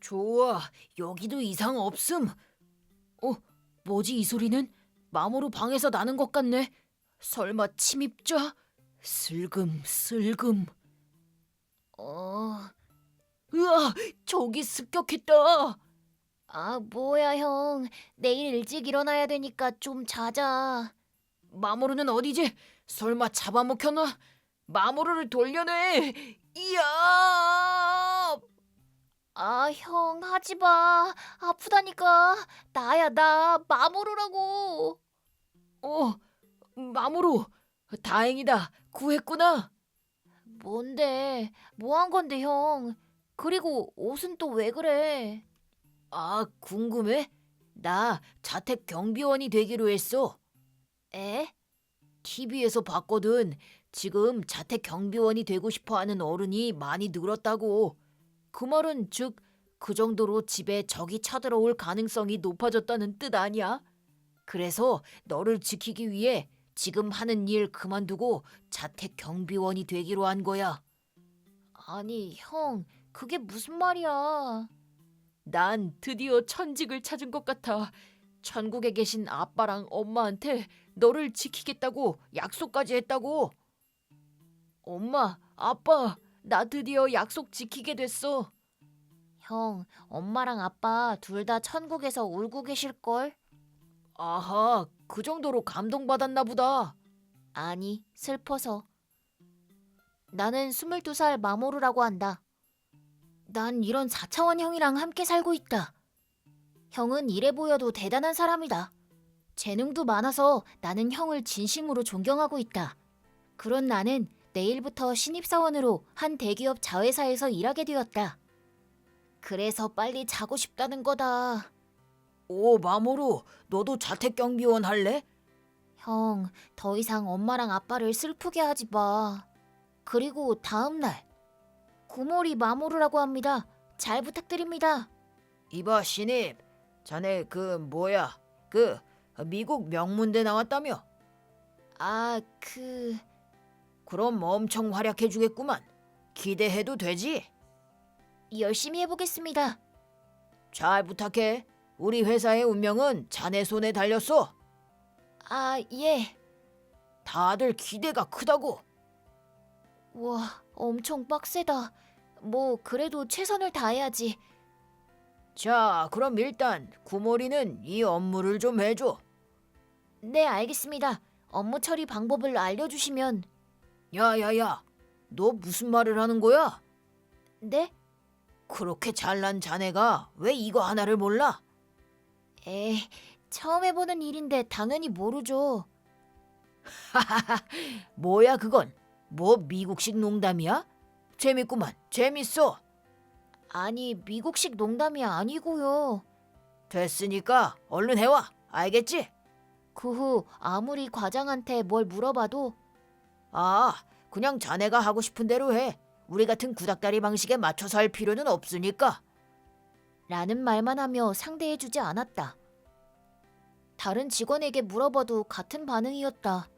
좋아, 여기도 이상 없음. 뭐지 이 소리는? 마모루 방에서 나는 것 같네. 설마 침입자? 슬금. 어, 으아, 저기 습격했다. 뭐야, 형. 내일 일찍 일어나야 되니까 좀 자자. 마모루는 어디지? 설마 잡아먹혔나? 마모루를 돌려내. 이야! 형, 하지 마. 아프다니까. 나야, 나. 마모루라고. 어, 마모루. 다행이다. 구했구나. 뭔데? 뭐 한 건데, 형? 그리고 옷은 또 왜 그래? 궁금해? 나 자택 경비원이 되기로 했어. 에? TV에서 봤거든. 지금 자택 경비원이 되고 싶어 하는 어른이 많이 늘었다고. 그 말은 즉, 그 정도로 집에 적이 쳐들어올 가능성이 높아졌다는 뜻 아니야? 그래서 너를 지키기 위해 지금 하는 일 그만두고 자택 경비원이 되기로 한 거야. 아니, 형. 그게 무슨 말이야? 난 드디어 천직을 찾은 것 같아. 천국에 계신 아빠랑 엄마한테 너를 지키겠다고 약속까지 했다고. 엄마, 아빠, 나 드디어 약속 지키게 됐어. 형, 엄마랑 아빠 둘 다 천국에서 울고 계실걸? 아하, 그 정도로 감동받았나 보다. 아니, 슬퍼서. 나는 22살 마모루라고 한다. 난 이런 4차원 형이랑 함께 살고 있다. 형은 이래 보여도 대단한 사람이다. 재능도 많아서 나는 형을 진심으로 존경하고 있다. 그런 나는 내일부터 신입사원으로 한 대기업 자회사에서 일하게 되었다. 그래서 빨리 자고 싶다는 거다. 오, 마모루, 너도 자택 경비원 할래? 형, 더 이상 엄마랑 아빠를 슬프게 하지 마. 그리고 다음 날, 구모리 마모루라고 합니다. 잘 부탁드립니다. 이봐, 신입. 자네 그 미국 명문대 나왔다며? 아, 그럼 엄청 활약해 주겠구만. 기대해도 되지? 열심히 해보겠습니다. 잘 부탁해. 우리 회사의 운명은 자네 손에 달렸어. 예. 다들 기대가 크다고. 와, 엄청 빡세다. 뭐, 그래도 최선을 다해야지. 자, 그럼 일단 구모리는 이 업무를 좀 해줘. 네, 알겠습니다. 업무 처리 방법을 알려주시면. 야야야, 너 무슨 말을 하는 거야? 네? 그렇게 잘난 자네가 왜 이거 하나를 몰라? 에이, 처음 해보는 일인데 당연히 모르죠. 뭐야 그건? 뭐 미국식 농담이야? 재밌구만, 재밌어. 아니, 미국식 농담이 아니고요. 됐으니까 얼른 해와, 알겠지? 그 후 아무리 과장한테 뭘 물어봐도 그냥 자네가 하고 싶은 대로 해. 우리 같은 구닥다리 방식에 맞춰서 할 필요는 없으니까. 라는 말만 하며 상대해주지 않았다. 다른 직원에게 물어봐도 같은 반응이었다.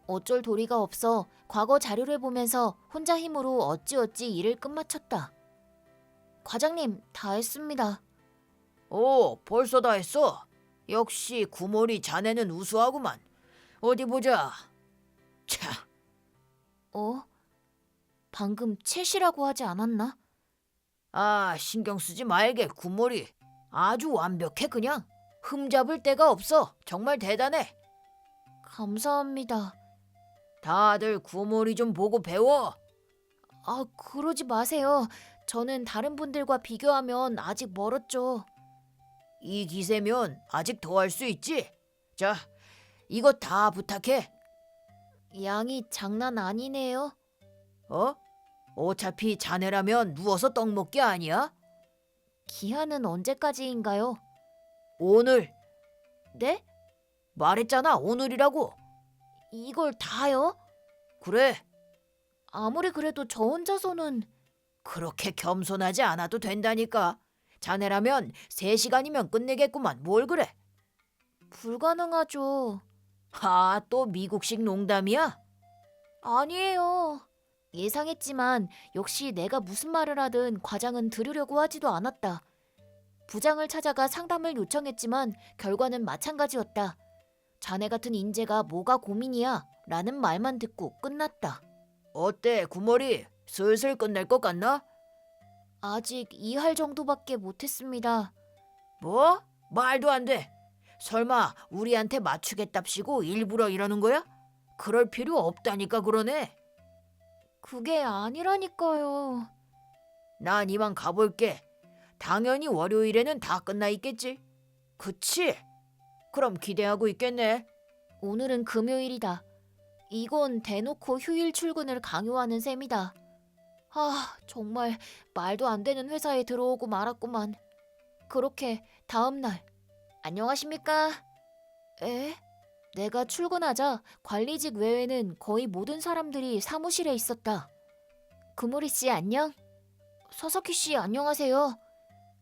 어쩔 도리가 없어 과거 자료를 보면서 혼자 힘으로 어찌어찌 일을 끝마쳤다. 과장님, 다 했습니다. 오, 벌써 다 했어. 역시 구몰이 자네는 우수하구만. 어디 보자. 차, 방금 채시라고 하지 않았나? 신경 쓰지 말게, 구몰이. 아주 완벽해 그냥. 흠잡을 데가 없어. 정말 대단해. 감사합니다. 다들 구몰이 좀 보고 배워. 그러지 마세요. 저는 다른 분들과 비교하면 아직 멀었죠. 이 기세면 아직 더 할 수 있지. 자, 이거 다 부탁해. 양이 장난 아니네요. 어? 어차피 자네라면 누워서 떡 먹기 아니야? 기한은 언제까지인가요? 오늘. 네? 말했잖아, 오늘이라고. 이걸 다요? 그래, 아무리 그래도 저 혼자서는. 그렇게 겸손하지 않아도 된다니까. 자네라면 3시간이면 끝내겠구만. 뭘 그래? 불가능하죠. 또 미국식 농담이야? 아니에요. 예상했지만 역시 내가 무슨 말을 하든 과장은 들으려고 하지도 않았다. 부장을 찾아가 상담을 요청했지만 결과는 마찬가지였다. 자네 같은 인재가 뭐가 고민이야? 라는 말만 듣고 끝났다. 어때, 구머리? 슬슬 끝낼 것 같나? 아직 2할 정도밖에 못했습니다. 뭐? 말도 안 돼. 설마 우리한테 맞추겠답시고 일부러 이러는 거야? 그럴 필요 없다니까 그러네. 그게 아니라니까요. 난 이만 가볼게. 당연히 월요일에는 다 끝나 있겠지. 그치? 그럼 기대하고 있겠네. 오늘은 금요일이다. 이건 대놓고 휴일 출근을 강요하는 셈이다. 아, 정말 말도 안 되는 회사에 들어오고 말았구만. 그렇게 다음 날. 안녕하십니까? 에? 내가 출근하자 관리직 외에는 거의 모든 사람들이 사무실에 있었다. 구모리 씨 안녕? 서석희 씨 안녕하세요.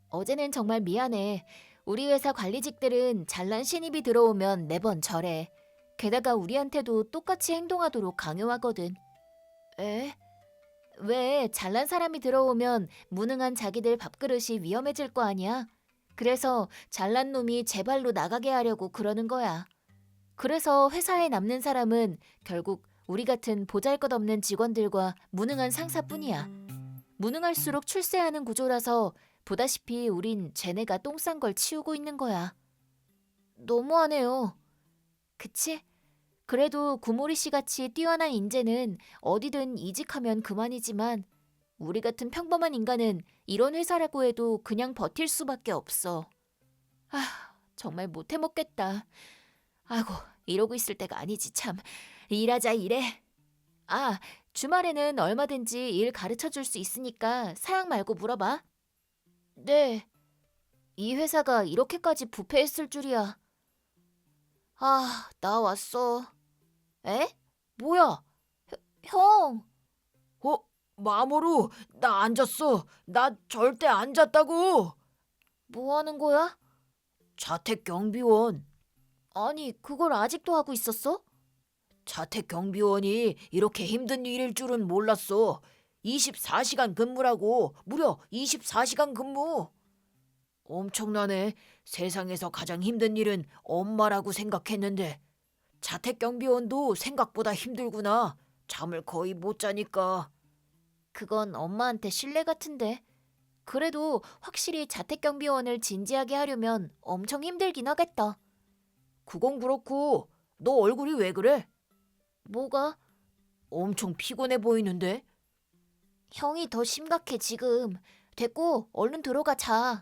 어제는 정말 미안해. 우리 회사 관리직들은 잘난 신입이 들어오면 매번 저래. 게다가 우리한테도 똑같이 행동하도록 강요하거든. 에? 왜 잘난 사람이 들어오면 무능한 자기들 밥그릇이 위험해질 거 아니야? 그래서 잘난 놈이 제 발로 나가게 하려고 그러는 거야. 그래서 회사에 남는 사람은 결국 우리 같은 보잘것없는 직원들과 무능한 상사뿐이야. 무능할수록 출세하는 구조라서 보다시피 우린 쟤네가 똥 싼 걸 치우고 있는 거야. 너무하네요. 그치? 그래도 구모리 씨 같이 뛰어난 인재는 어디든 이직하면 그만이지만 우리 같은 평범한 인간은 이런 회사라고 해도 그냥 버틸 수밖에 없어. 아, 정말 못해 먹겠다. 아이고, 이러고 있을 때가 아니지 참. 일하자 일해. 아, 주말에는 얼마든지 일 가르쳐 줄 수 있으니까 사양 말고 물어봐. 네. 이 회사가 이렇게까지 부패했을 줄이야. 아, 나 왔어. 에? 뭐야? 형. 어? 마모루, 나 앉았어. 나 절대 안 잤다고. 뭐 하는 거야? 자택 경비원. 아니, 그걸 아직도 하고 있었어? 자택 경비원이 이렇게 힘든 일일 줄은 몰랐어. 24시간 근무라고. 무려 24시간 근무. 엄청나네. 세상에서 가장 힘든 일은 엄마라고 생각했는데 자택 경비원도 생각보다 힘들구나. 잠을 거의 못 자니까. 그건 엄마한테 실례 같은데. 그래도 확실히 자택경비원을 진지하게 하려면 엄청 힘들긴 하겠다. 그건 그렇고 너 얼굴이 왜 그래? 뭐가? 엄청 피곤해 보이는데? 형이 더 심각해 지금. 됐고 얼른 들어가 자.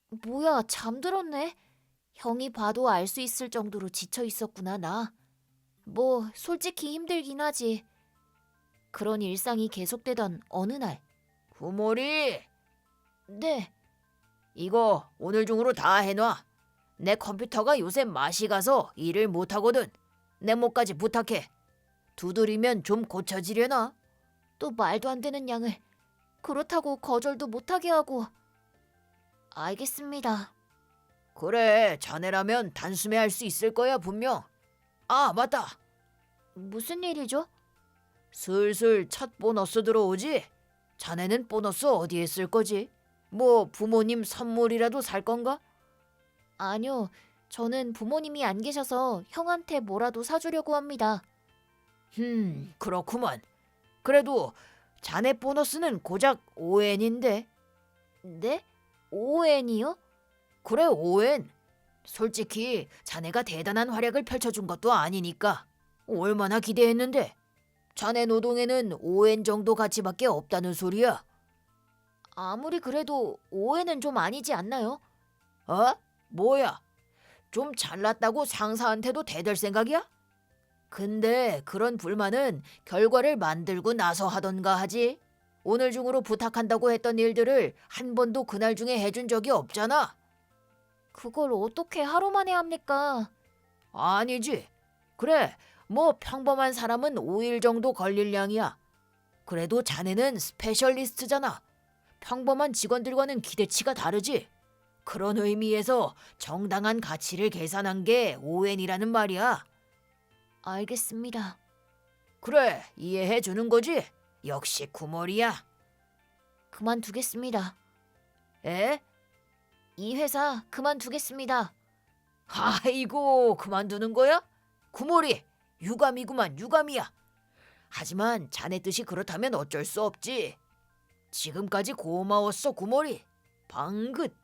뭐야 잠들었네. 형이 봐도 알 수 있을 정도로 지쳐 있었구나 나. 뭐 솔직히 힘들긴 하지. 그런 일상이 계속되던 어느 날. 구모리, 네. 이거 오늘 중으로 다 해놔. 내 컴퓨터가 요새 맛이 가서 일을 못하거든. 내 몫까지 부탁해. 두드리면 좀 고쳐지려나? 또 말도 안 되는 양을. 그렇다고 거절도 못하게 하고. 알겠습니다. 그래, 자네라면 단숨에 할 수 있을 거야 분명. 아, 맞다. 무슨 일이죠? 슬슬 첫 보너스 들어오지? 자네는 보너스 어디에 쓸 거지? 뭐 부모님 선물이라도 살 건가? 아니요. 저는 부모님이 안 계셔서 형한테 뭐라도 사주려고 합니다. 그렇구만. 그래도 자네 보너스는 고작 5엔인데. 네? 5엔이요? 그래, 5엔. 솔직히 자네가 대단한 활약을 펼쳐준 것도 아니니까 얼마나 기대했는데. 자네 노동에는 5엔 정도 가치밖에 없다는 소리야. 아무리 그래도 5엔은 좀 아니지 않나요? 어? 뭐야? 좀 잘났다고 상사한테도 대들 생각이야? 근데 그런 불만은 결과를 만들고 나서 하던가 하지. 오늘 중으로 부탁한다고 했던 일들을 한 번도 그날 중에 해준 적이 없잖아. 그걸 어떻게 하루 만에 합니까? 아니지. 그래, 뭐 평범한 사람은 5일 정도 걸릴 양이야. 그래도 자네는 스페셜리스트잖아. 평범한 직원들과는 기대치가 다르지. 그런 의미에서 정당한 가치를 계산한 게 5엔이라는 말이야. 알겠습니다. 그래, 이해해 주는 거지? 역시 구몰이야. 그만두겠습니다. 에? 이 회사 그만두겠습니다. 아이고, 그만두는 거야? 구몰이, 유감이구만, 유감이야. 하지만 자네 뜻이 그렇다면 어쩔 수 없지. 지금까지 고마웠어, 구몰이. 방긋.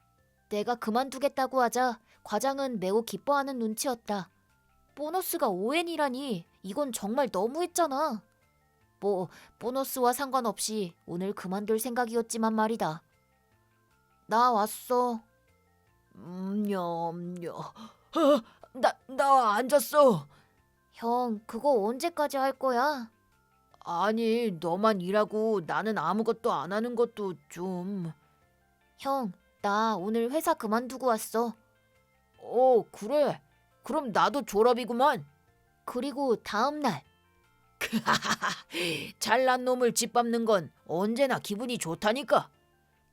내가 그만두겠다고 하자 과장은 매우 기뻐하는 눈치였다. 보너스가 5엔이라니 이건 정말 너무했잖아. 뭐 보너스와 상관없이 오늘 그만둘 생각이었지만 말이다. 나 왔어. 나 앉았어. 형, 그거 언제까지 할 거야? 아니, 너만 일하고 나는 아무것도 안 하는 것도 좀... 형, 나 오늘 회사 그만두고 왔어. 그래. 그럼 나도 졸업이구만. 그리고 다음 날 잘난 놈을 짓밟는 건 언제나 기분이 좋다니까.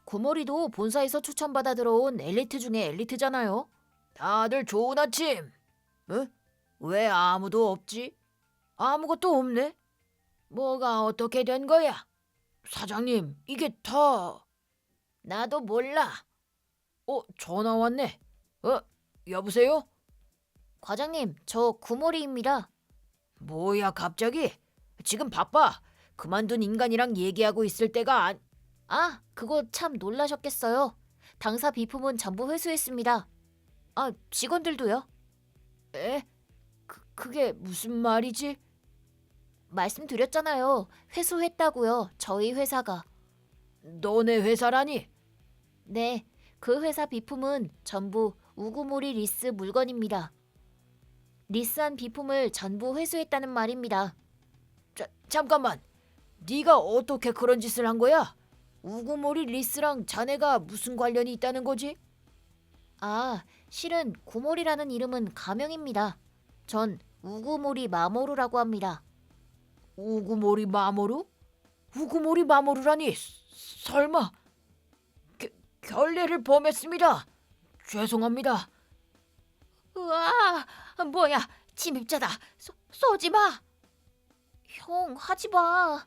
고모리도 본사에서 추천받아 들어온 엘리트 중에 엘리트잖아요. 다들 좋은 아침. 어? 왜 아무도 없지? 아무것도 없네. 뭐가 어떻게 된 거야? 사장님, 이게 다... 나도 몰라. 전화 왔네. 여보세요? 과장님, 저 구모리입니다. 뭐야 갑자기? 지금 바빠. 그만둔 인간이랑 얘기하고 있을 때가 그거 참 놀라셨겠어요. 당사 비품은 전부 회수했습니다. 직원들도요. 에? 그게 무슨 말이지? 말씀드렸잖아요. 회수했다고요. 저희 회사가. 너네 회사라니? 네, 그 회사 비품은 전부 우구모리 리스 물건입니다. 리스한 비품을 전부 회수했다는 말입니다. 잠깐만. 네가 어떻게 그런 짓을 한 거야? 우구모리 리스랑 자네가 무슨 관련이 있다는 거지? 실은 구모리라는 이름은 가명입니다. 전 우구모리 마모루라고 합니다. 우구모리 마모루? 우구모리 마모루라니? 설마 결례를 범했습니다. 죄송합니다. 으아, 뭐야, 침입자다. 쏘지 마. 형, 하지 마.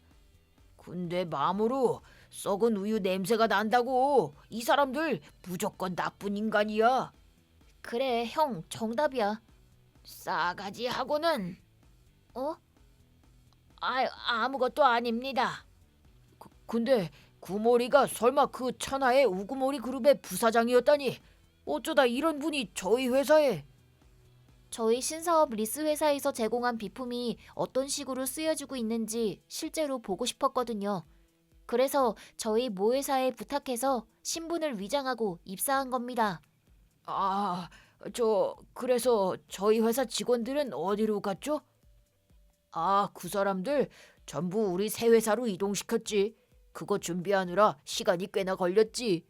근데 마모루, 썩은 우유 냄새가 난다고. 이 사람들 무조건 나쁜 인간이야. 그래, 형, 정답이야. 싸가지하고는. 어? 아무것도 아닙니다. 근데 구모리가 설마 그 천하의 우구모리 그룹의 부사장이었다니. 어쩌다 이런 분이 저희 회사에... 저희 신사업 리스 회사에서 제공한 비품이 어떤 식으로 쓰여지고 있는지 실제로 보고 싶었거든요. 그래서 저희 모 회사에 부탁해서 신분을 위장하고 입사한 겁니다. 그래서 저희 회사 직원들은 어디로 갔죠? 그 사람들 전부 우리 새 회사로 이동시켰지. 그거 준비하느라 시간이 꽤나 걸렸지.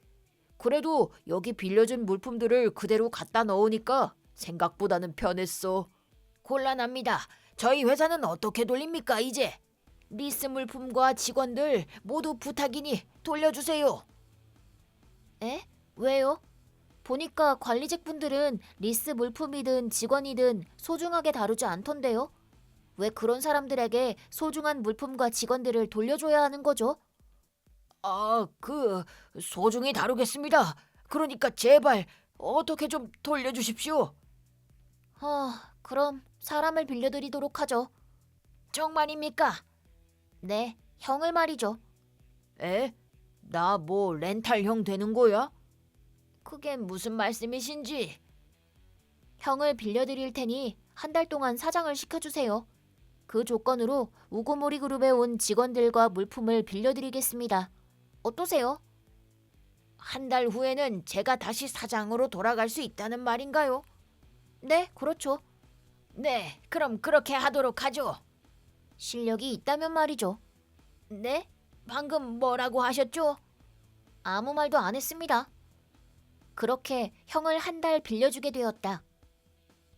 그래도 여기 빌려준 물품들을 그대로 갖다 넣으니까 생각보다는 편했어. 곤란합니다. 저희 회사는 어떻게 돌립니까 이제? 리스 물품과 직원들 모두 부탁이니 돌려주세요. 에? 왜요? 보니까 관리직분들은 리스 물품이든 직원이든 소중하게 다루지 않던데요? 왜 그런 사람들에게 소중한 물품과 직원들을 돌려줘야 하는 거죠? 소중히 다루겠습니다. 그러니까 제발 어떻게 좀 돌려주십시오. 그럼 사람을 빌려드리도록 하죠. 정말입니까? 네, 형을 말이죠. 에? 나 뭐 렌탈형 되는 거야? 그게 무슨 말씀이신지. 형을 빌려드릴 테니 한 달 동안 사장을 시켜주세요. 그 조건으로 우구모리 그룹에 온 직원들과 물품을 빌려드리겠습니다. 어떠세요? 한 달 후에는 제가 다시 사장으로 돌아갈 수 있다는 말인가요? 네, 그렇죠. 네, 그럼 그렇게 하도록 하죠. 실력이 있다면 말이죠. 네? 방금 뭐라고 하셨죠? 아무 말도 안 했습니다. 그렇게 형을 한 달 빌려주게 되었다.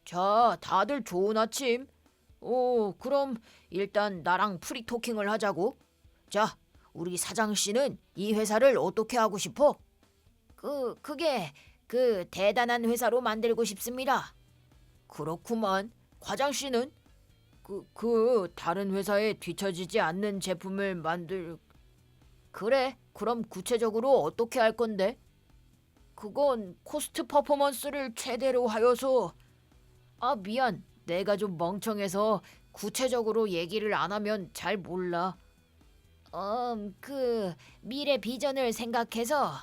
자, 다들 좋은 아침. 그럼 일단 나랑 프리토킹을 하자고. 자, 우리 사장 씨는 이 회사를 어떻게 하고 싶어? 그게 대단한 회사로 만들고 싶습니다. 그렇구만. 과장 씨는? 다른 회사에 뒤처지지 않는 제품을 그래, 그럼 구체적으로 어떻게 할 건데? 그건 코스트 퍼포먼스를 최대로 하여서. 아, 미안. 내가 좀 멍청해서 구체적으로 얘기를 안 하면 잘 몰라. 미래 비전을 생각해서.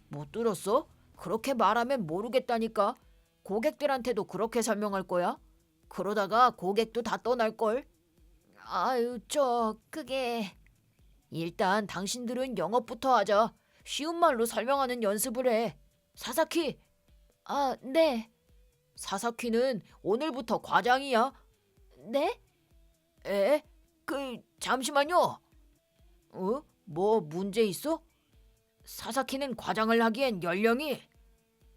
못 들었어? 그렇게 말하면 모르겠다니까. 고객들한테도 그렇게 설명할 거야? 그러다가 고객도 다 떠날걸? 아유, 그게... 일단 당신들은 영업부터 하자. 쉬운 말로 설명하는 연습을 해. 사사키! 아, 네. 사사키는 오늘부터 과장이야. 네? 에? 잠시만요. 뭐 문제 있어? 사사키는 과장을 하기엔 연령이...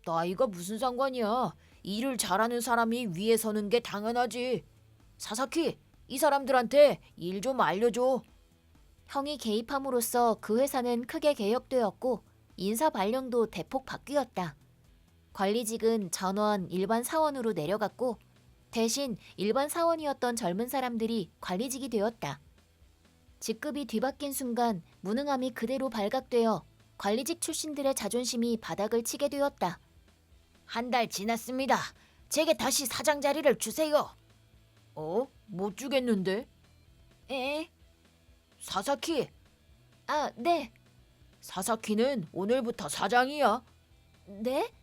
나이가 무슨 상관이야. 일을 잘하는 사람이 위에 서는 게 당연하지. 사사키, 이 사람들한테 일 좀 알려줘. 형이 개입함으로써 그 회사는 크게 개혁되었고 인사 발령도 대폭 바뀌었다. 관리직은 전원 일반 사원으로 내려갔고 대신 일반 사원이었던 젊은 사람들이 관리직이 되었다. 직급이 뒤바뀐 순간 무능함이 그대로 발각되어 관리직 출신들의 자존심이 바닥을 치게 되었다. 한 달 지났습니다. 제게 다시 사장 자리를 주세요. 못 주겠는데? 에? 사사키, 아, 네. 사사키는 오늘부터 사장이야. 네?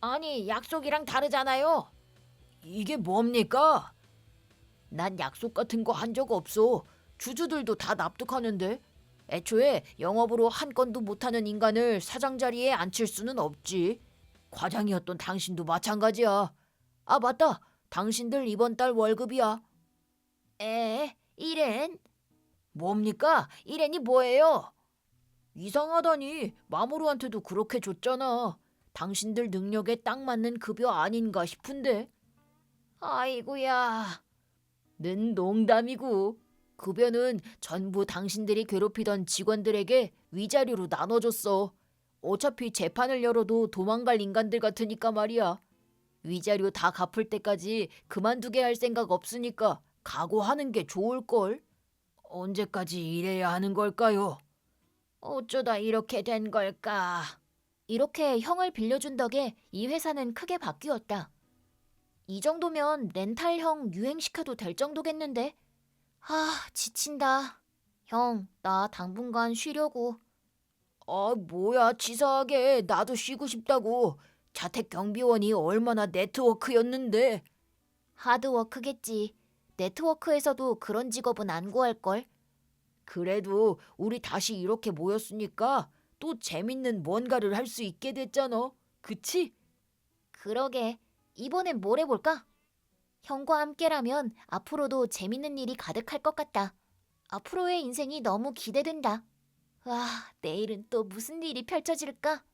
아니, 약속이랑 다르잖아요. 이게 뭡니까? 난 약속 같은 거 한 적 없어. 주주들도 다 납득하는데. 애초에 영업으로 한 건도 못하는 인간을 사장 자리에 앉힐 수는 없지. 과장이었던 당신도 마찬가지야. 아, 맞다. 당신들 이번 달 월급이야. 이렌? 뭡니까? 이렌이 뭐예요? 이상하다니. 마모루한테도 그렇게 줬잖아. 당신들 능력에 딱 맞는 급여 아닌가 싶은데. 아이고야. 는 농담이고. 급여는 전부 당신들이 괴롭히던 직원들에게 위자료로 나눠줬어. 어차피 재판을 열어도 도망갈 인간들 같으니까 말이야. 위자료 다 갚을 때까지 그만두게 할 생각 없으니까 각오하는 게 좋을걸. 언제까지 일해야 하는 걸까요? 어쩌다 이렇게 된 걸까? 이렇게 형을 빌려준 덕에 이 회사는 크게 바뀌었다. 이 정도면 렌탈형 유행시켜도 될 정도겠는데? 지친다. 형, 나 당분간 쉬려고. 아, 뭐야, 치사하게. 나도 쉬고 싶다고. 자택 경비원이 얼마나 네트워크였는데. 하드워크겠지. 네트워크에서도 그런 직업은 안 구할걸. 그래도 우리 다시 이렇게 모였으니까 또 재밌는 뭔가를 할 수 있게 됐잖아. 그치? 그러게. 이번엔 뭘 해볼까? 형과 함께라면 앞으로도 재밌는 일이 가득할 것 같다. 앞으로의 인생이 너무 기대된다. 와, 내일은 또 무슨 일이 펼쳐질까?